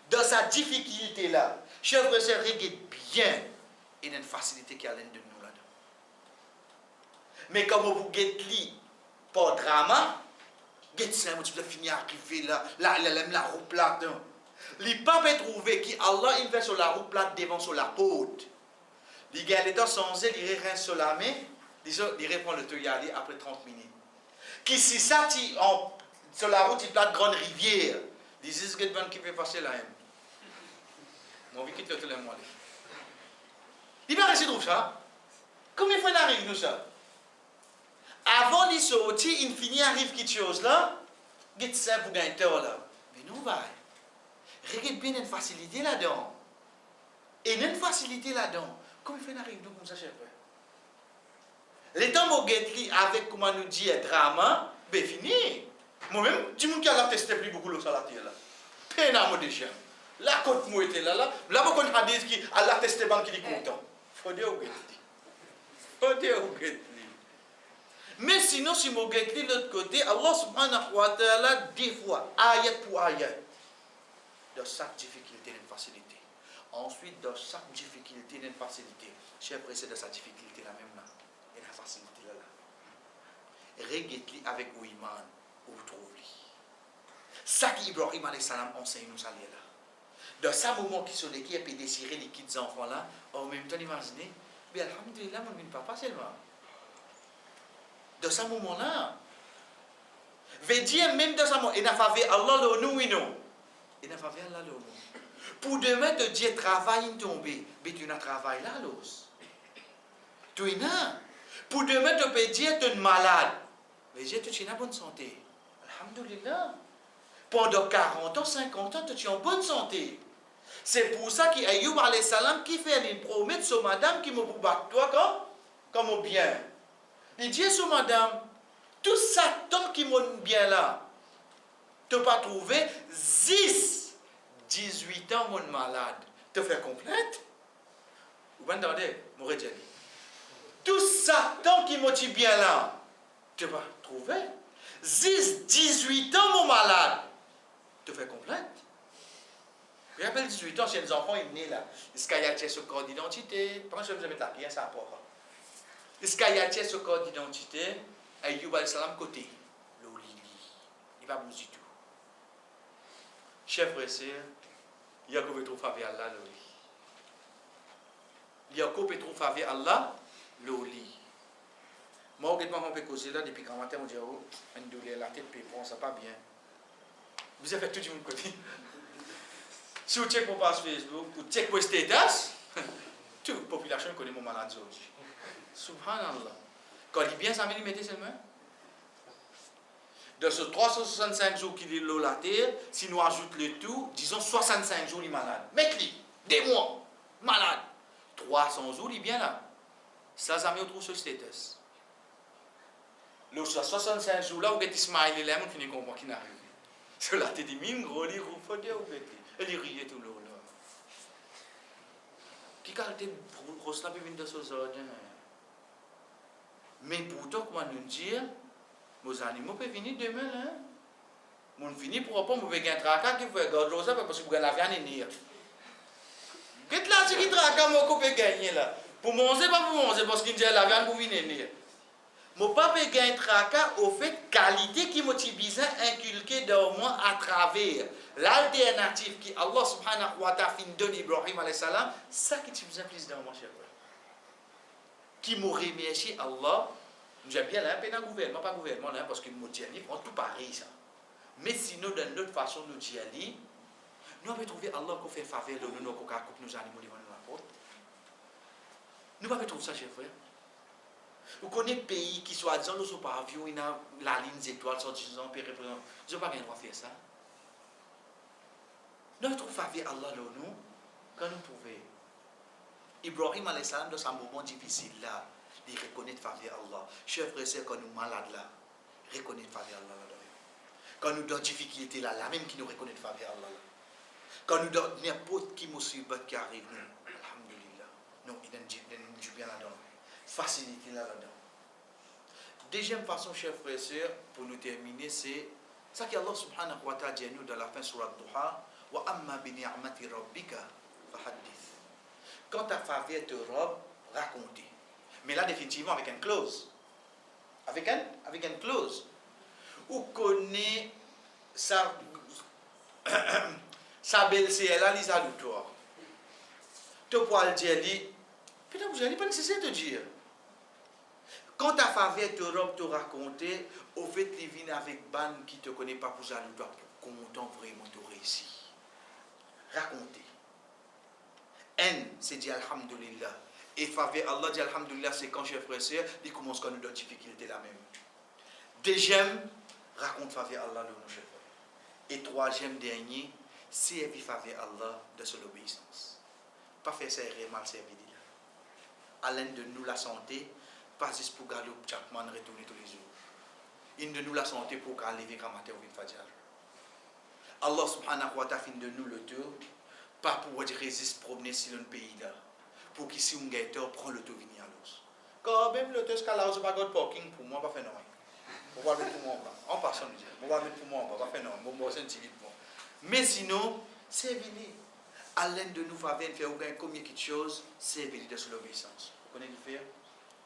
Dans sa difficulté là, chef frère, regarde bien et il y a une facilité qui est à l'intérieur de nous là-dedans. Mais comme vous guettez par drama, guettez ça, vous pouvez finir arriver là, la roue plate. Les papes trouvé que Allah il fait sur la roue plate devant sur la côte. Les gars, les temps sans elle, ils restent sur la main, ils répond le temps y aller après 30 minutes. Qui si ça, sur la route, il plate grande rivière. Ils disent que qui peut passer là. On va quitter le téléphone. Il va rester trouve ça. Combien de fois il arrive nous ça? Avant de sortir, il finit arrive quelque chose là. Get ça pour gagner là. Mais nous va. Regarde bien une facilité là-dedans. Et une facilité là-dedans. Comment il fait arrive nous comme ça, cher frère? Les temps où get avec comment nous dit drama, ben fini. Moi-même, du monde qui a testé plus beaucoup le salatier là. Peine à mon déchet. La côte moi était là. Là, beaucoup de hadith qui a testé ban qui est content. Faut dire où get. Mais sinon, si vous get de l'autre côté, Allah subhanahu wa ta'ala, des fois, ayat pour ayat, dans chaque difficulté, il y a une facilité. Ensuite, dans chaque difficulté, il y a une facilité. Cher frère, c'est dans sa difficulté là même là. Il y a une facilité là. Regarde-lui avec Ouiman, où vous trouvez. Ça qu'Ibrahim alayhi salam enseigne nous ça là. Dans ce moment qui sont les qui peut désirer les petits enfants là, en même temps imaginez, mais alhamdulillah, mon papa seulement. Dans ce moment là, veut dire même dans ce moment, il n'a pas fait Allah le nous et non. Il n'a pas fait Allah le nous. Pour demain te dire travail tombé, mais tu n'as travail là l'os. Tu n'as. Pour demain te peut dire tu es malade, mais tu es en bonne santé. Alhamdulillah. Pendant 40 ans, 50 ans, tu es en bonne santé. C'est pour ça qu'Ayoub alayhi salam qui fait une promesse sur madame qui me bat toi comme bien. Il dit sur madame, tout ça tant qui m'ont bien là, tu n'as pas trouvé 18 ans mon malade. Tu fais complète? Vous m'entendez, mon dit. Tout ça tant qui m'ont bien là, tu n'as pas trouvé? 18 ans mon malade. Tu fais complète? Je rappelle 18 ans, c'est les enfants, ils nés là. Est-ce qu'il y a ce code d'identité? Pendant que je vous mettre la pierre, ça apporte. Est-ce qu'il y a ce code d'identité? Ayoub alayhi salam côté. Il va bouger tout. Chef frère, il y a qu'on peut trouver Allah le lit. Il y a qu'on peut trouver Allah le lit. Moi, on peut causer là depuis quand matin, on dit, oh, on douleur la tête, puis bon, ça pas bien. Vous avez fait tout du monde côté. Si vous checkez mon page Facebook, vous checkez mon status, toute la population connaît mon maladie aujourd'hui. Subhanallah. Quand il est bien, ça me mettez ses mains. De ce 365 jours qu'il est là la terre, si nous ajoutons le tout, disons 65 jours il est malade. Mettez-le, des mois, malade. 300 jours il est bien là. Ça me retrouve sur le status. Le 65 jours là, vous avez Ismaël et là, on finit comprendre qu'il n'arrive. Cela te dit, mine gros, il faut dire ou bête. Et il riait tout le long. Qui qualité grosse la bébé de ce genre. Mais pourtant, comment nous dire, nos animaux peuvent venir demain, hein? Mon fini pour pas, mon vegan tracas qui fait garder l'osa parce que vous avez la viande venir. Qu'est-ce là, c'est qui tracas, mon copain gagner là? Pour manger, pas pour manger, parce qu'il dit la viande pour venir. Mon papa gagne tracas au fait qualité qui motive bizarre inculqué dans moi à travers l'alternative qui Allah subhanahu wa ta'ala fin donne Ibrahim alayhi salam, ça qui tu bizarre plus dans moi cher. Qui m'a remercié Allah, j'aime bien là, pas gouvernement, pas gouvernement là parce que nous dit on tout pareil ça. Mais sinon dans notre façon de dire nous avons trouvé Allah qui fait faveur de nous qu'on coupe nos animaux devant la porte. Nous avons trouvé ça cher frère. Vous connaissez un pays qui soit disant nous sommes pas avion, il a la ligne des étoiles sur 10 ans, puis représente. Je n'ai pas droit de faire ça. Nous trouvons faveur Allah là nous quand nous pouvons. Ibrahim alayhi salam dans un moment difficile là, il reconnaît faveur Allah. Chers frères et sœurs, quand nous malades là, reconnaît faveur Allah là. Quand nous dans difficulté là, là même qui nous reconnaît faveur Allah là. Quand nous dans n'importe qui musibat qui arrive nous, alhamdulillah. Non, il donne du bien là-dedans. Facilité là-dedans. Deuxième façon, chers frères et sœurs, pour nous terminer, c'est ça qu'Allah subhanahu wa ta'ala dit nous dans la fin surat Duha, wa amma bi ni'mati rabbika fahaddith. Quand ta faveur te robe, racontez. Mais là, définitivement, avec une clause. Avec une clause. Ou connaît sa belle-sœur là, Lisa Loutoir. Tu pourras le dire, putain, vous n'avez pas nécessaire de dire. Quand ta faveur te robe, te raconter, au fait, tu viens avec ban qui ne te connaît pas pour ça, pour content vraiment te réussir. Raconter. N, c'est dire Alhamdulillah. Et faveur, Allah dit Alhamdulillah, c'est quand, chers frères et sœurs, il commence quand nous avons des difficultés là même. Deuxième, raconte faveur Allah de nos chers frères. Et troisième, dernier, servir faveur Allah de son obéissance. Pas faire ça et mal servir. À l'aide de nous la santé, pas juste pour garder Jackman retourner tous les jours. Il de nous la santé pour qu'à lever quand matin au Fadjar. Allah subhanahu wa ta'ala fin de nous le tour, pas pour résister promener sur le pays là. Pour qu'ici on gagne prend le tour venir à l'os. Quand même le tour ce là, c'est pas de parking pour moi, pas faire non. On va mettre pour moi en bas. En passant, on va mettre pour moi en bas, pas faire non. Bon, c'est un petit peu. Mais sinon, c'est venu. À l'aide de nous faveur, faire combien de choses, c'est venu de l'obéissance. Vous connaissez le faire?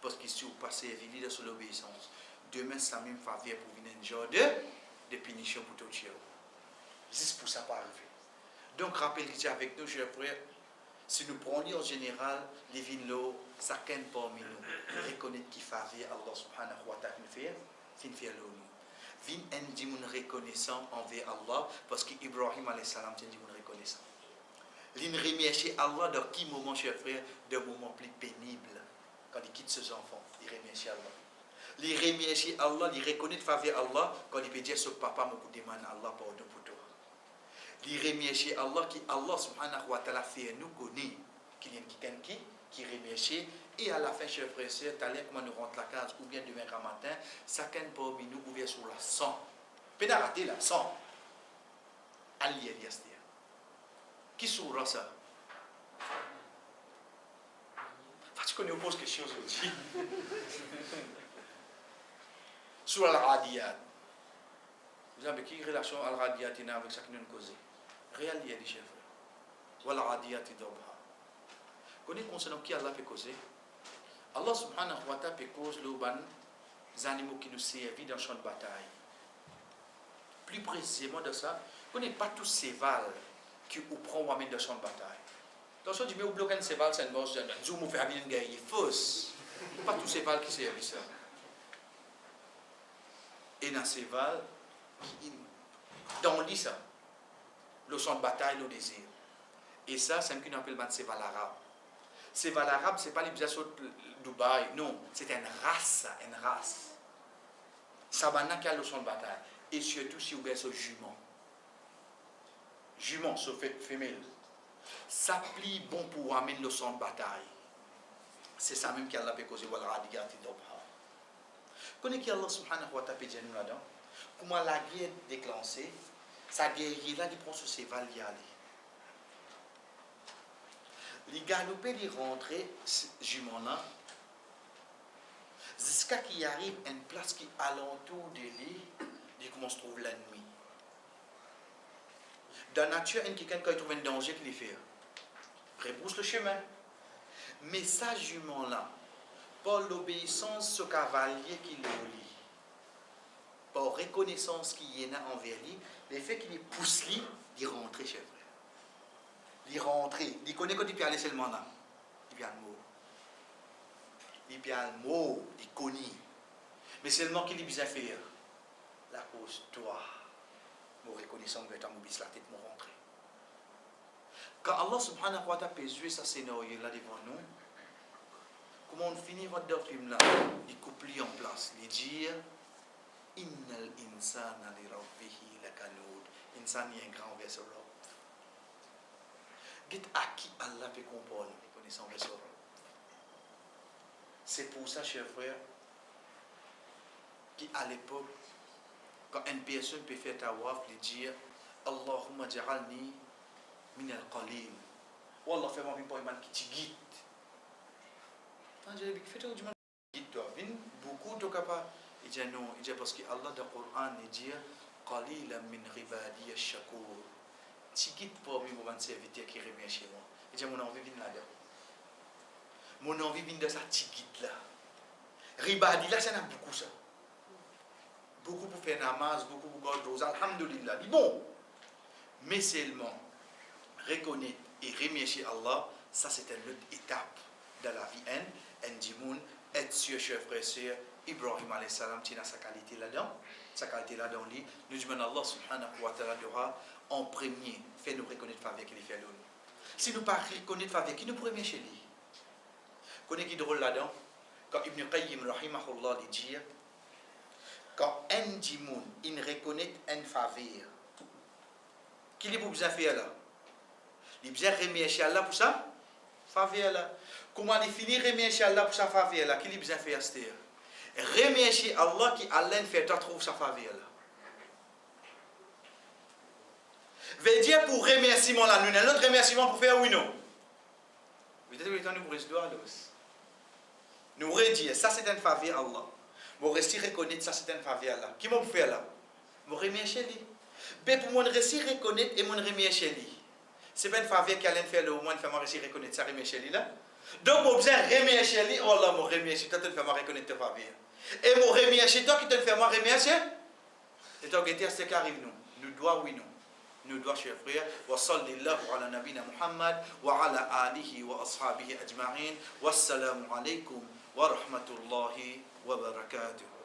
Parce que si vous passez venu de l'obéissance, demain, ça même faveur pour venir un genre de punition pour tout le monde. Juste pour ça, pas arriver. Donc, rappelez-vous avec nous, chers frères, si nous prenons en général les vignes, chacun parmi nous reconnaît qu'il faveur Allah subhanahu wa ta'ala fait l'ONU. Vin en dit mon reconnaissant envers Allah parce qu'Ibrahim alayhi salam dit mon reconnaissant. L'in remercie Allah dans quel moment, chers frères, de moment plus pénible quand il quitte ses enfants. Il remercie Allah. Il remercie Allah, il reconnaît faveur Allah quand il peut dire ce papa me demande Allah pardon pour toi. Il remercie Allah qui Allah subhanahu wa ta'ala fait nous connaître qu'il y a quelqu'un qui remercie et à la fin chers frères et sœurs, t'allais comment nous rentre la case ou bien demain matin, chacun parmi nous ouvert sur la sang. Peut rater la sang. Ali Elias dire. Qui souvera ça? Tu connais au poste quelque chose aussi. Sur Al-Radiyat. Vous avez quelle relation Al-Radiyat avec ça qui nous cause? Réalité des chefs. Voilà Radiyat d'Obha. Connaissez concernant qui Allah peut causer? Allah subhanahu wa ta'ala peut causer les animaux qui nous servent dans le champ de bataille. Plus précisément de ça, connaissez pas tous ces vals qui vous prennent dans le champ de bataille. Attention, tu mets au bloc un cheval, c'est un mort, c'est un zoom, on fait un guerrier. Fausse. Pas tous ces vals qui servent ça. Et dans ces vals, dans lit ça, le champ de bataille, le désir. Et ça, c'est ce qu'on appelle le cheval arabe. Cheval arabe, ce n'est pas les biens de Dubaï, non, c'est une race, une race. Ça va n'a qu'à le champ de bataille. Et surtout si vous avez ce jument. Jument, ce femelle. Ça plie bon pour amener le sang de bataille. C'est ça même qu'Allah peut causer voilà radicati d'obha. Connaissez qui Allah subhanahu wa ta'ala dit nous là-dedans? Comment la guerre déclenchée, Ça guerrier là, il prend sur ses valeurs y aller. Les galoper, les rentrer, jument là, jusqu'à qu'il arrive à une place qui est alentour de lui, il commence à trouver l'ennemi. Dans la nature, il y a quelqu'un qui trouve un danger qu'il fait. Rebrousse le chemin. Mais ça, jument là, par l'obéissance au cavalier qui le lit, par reconnaissance qu'il y en a envers lui, le fait qu'il pousse lui, il rentre chez lui. Il rentre, il connaît quand il peut aller seulement là. Il peut aller mot. Il peut aller mot, il connaît. Mais seulement qu'il est bien faire. La cause, toi, mon reconnaissant que tu as mobile la tête, mon rentrée. Quand Allah subhanahu wa ta'ala peut jouer ce scénario là devant nous, comment on finit votre film là? Il coupe lui en place. Il dit Innal insana li rabbihi lakanud. Insan est un grand verset. Dites à qui Allah peut comprendre les connaissances verset. C'est pour ça, chers frères, qu'à l'époque, quand une personne peut faire tawaf, il dit Allahumma ja'alni min al-qalil. Ou Allah fait moi pour un man qui te guide. Je dis, fais-toi du mal qui guide toi. Beaucoup de capables. Il dit non, il dit parce que Allah dans le Coran, il dit qalilan min ribadi ash-shakur. Tu guides pour moi, mon serviteur qui revient chez moi. Il dit mon envie vient là-dedans. Mon envie vient de ça, tu guides là. Ribadi là, ça n'a beaucoup ça. Beaucoup pour faire namaz, beaucoup pour faire rose, alhamdulillah. Dit bon, mais seulement reconnaître et remercier Allah, ça c'est une autre étape de la vie. Un dimoun, être sûr, chers frères et sœurs, Ibrahim alayhi salam, tient sa qualité là-dedans. Sa qualité là-dedans, nous demandons Allah subhanahu wa ta'ala en premier, fait nous reconnaître faveur qu'il fait nous. Si nous ne pas reconnaître faveur, qui nous pourrait chez lui? Connaissez qui drôle là-dedans? Quand Ibn Qayyim rahimahullah dit, quand un dimoun, il reconnaît une faveur, qu'il est pour besoin faire là? Il a besoin de remercier Allah pour ça? Faveur là. Comment il finit remercier Allah pour sa faveur là? Qu'il a besoin de faire c'est remercier Allah qui Allah fait toi trouve sa faveur là. Veut dire pour remerciement là, nous avons un autre remerciement pour faire oui non. Peut-être que nous pour rester là. Nous redire ça c'est une faveur Allah. Moi rester reconnaître ça c'est une faveur là. Qui m'a pour faire là? Moi remercier lui. Mais pour moi rester reconnaître et mon remercier lui. C'est pas une faveur qui allait faire le moins faire moi rester reconnaître ça remercier lui là. Donc moi besoin remercier lui, oh là moi remercier toi te faire moi reconnaître ta faveur. Et moi remercier toi qui te fait moi remercier. Et toi qui c'est qui arrive nous. Nous doit oui non. Nous doit chers frères wa sallallahu ala nabina Muhammad wa ala alihi wa ashabihi ajma'in wassalamu alaykum wa rahmatullahi wa barakatuh.